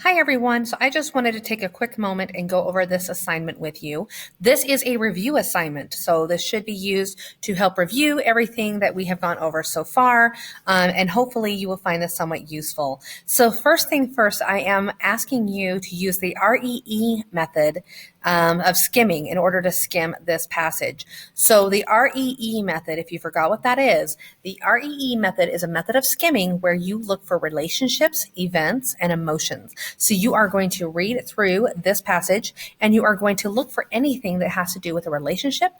Hi everyone. So I just wanted to take a quick moment and go over this assignment with you. This is a review assignment. So this should be used to help review everything that we have gone over so far. And hopefully you will find this somewhat useful. So first thing first, I am asking you to use the REE method of skimming in order to skim this passage. So the REE method, if you forgot what that is, the REE method is a method of skimming where you look for relationships, events, and emotions. So you are going to read through this passage and you are going to look for anything that has to do with a relationship,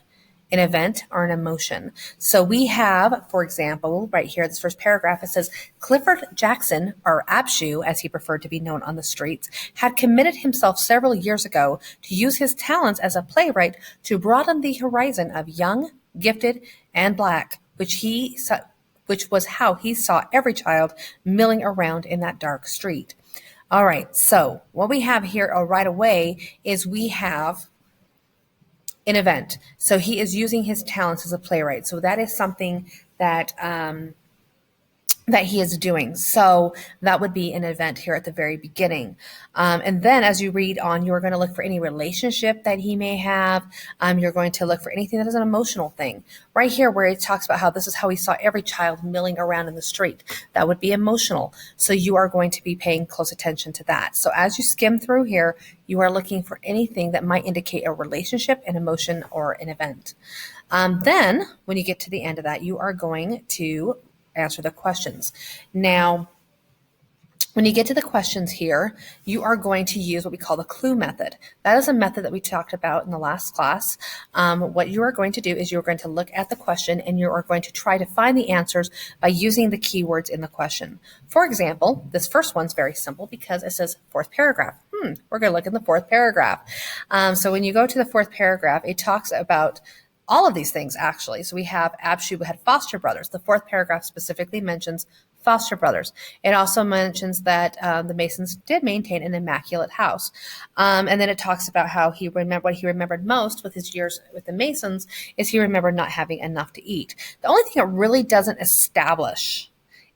an event, or an emotion. So we have, for example, right here, this first paragraph, it says, Clifford Jackson, or Abshu, as he preferred to be known on the streets, had committed himself several years ago to use his talents as a playwright to broaden the horizon of young, gifted, and Black, which was how he saw every child milling around in that dark street. All right, so what we have here right away is we have an event. So he is using his talents as a playwright. So that is something that that he is doing. So that would be an event here at the very beginning. And then as you read on, you're going to look for any relationship that he may have. You're going to look for anything that is an emotional thing. Right here where it talks about how this is how he saw every child milling around in the street. That would be emotional. So you are going to be paying close attention to that. So as you skim through here, you are looking for anything that might indicate a relationship, an emotion, or an event. Then when you get to the end of that, you are going to answer the questions. Now, when you get to the questions here, you are going to use what we call the clue method. That is a method that we talked about in the last class. What you are going to do is you're going to look at the question and you are going to try to find the answers by using the keywords in the question. For example, this first one's very simple because it says fourth paragraph. We're going to look in the fourth paragraph. So when you go to the fourth paragraph, it talks about all of these things, actually. So we have Abshu had foster brothers. The fourth paragraph specifically mentions foster brothers. It also mentions that the Masons did maintain an immaculate house. And then it talks about how what he remembered most with his years with the Masons is he remembered not having enough to eat. The only thing it really doesn't establish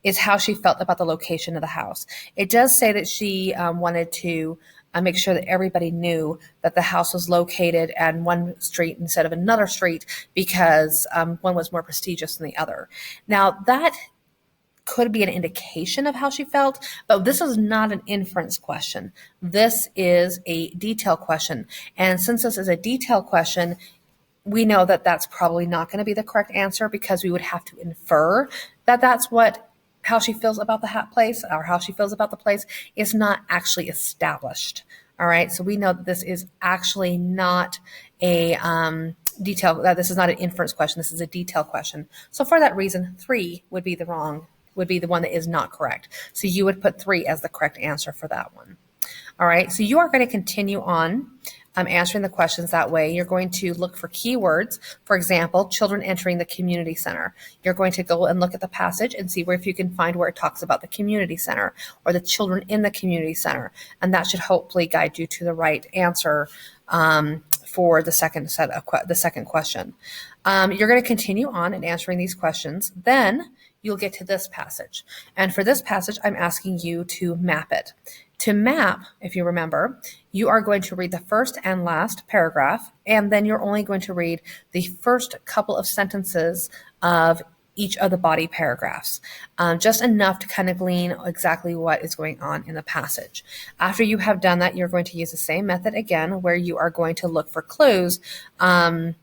is how she felt about the location of the house. It does say that she wanted to make sure that everybody knew that the house was located on one street instead of another street because one was more prestigious than the other. Now, that could be an indication of how she felt, but this is not an inference question. This is a detail question. And since this is a detail question, we know that that's probably not going to be the correct answer because we would have to infer that that's how she feels about the place or how she feels about the place is not actually established. All right. So we know that this is actually not a this is not an inference question. This is a detail question. So for that reason, 3 would be the one that is not correct. So you would put 3 as the correct answer for that one. All right. So you are going to continue on answering the questions that way. You're going to look for keywords. For example, children entering the community center. You're going to go and look at the passage and see if you can find where it talks about the community center or the children in the community center. And that should hopefully guide you to the right answer for the second question. You're going to continue on and answering these questions. Then you'll get to this passage. And for this passage, I'm asking you to map it. To map, if you remember, you are going to read the first and last paragraph, and then you're only going to read the first couple of sentences of each of the body paragraphs, just enough to kind of glean exactly what is going on in the passage. After you have done that, you're going to use the same method again, where you are going to look for clues in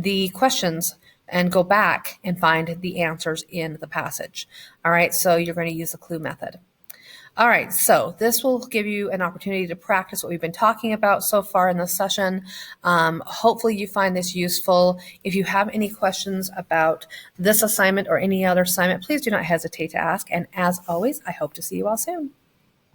the questions and go back and find the answers in the passage. All right, so you're going to use the clue method. All right, so this will give you an opportunity to practice what we've been talking about so far in this session. Hopefully you find this useful. If you have any questions about this assignment or any other assignment, please do not hesitate to ask. And as always, I hope to see you all soon.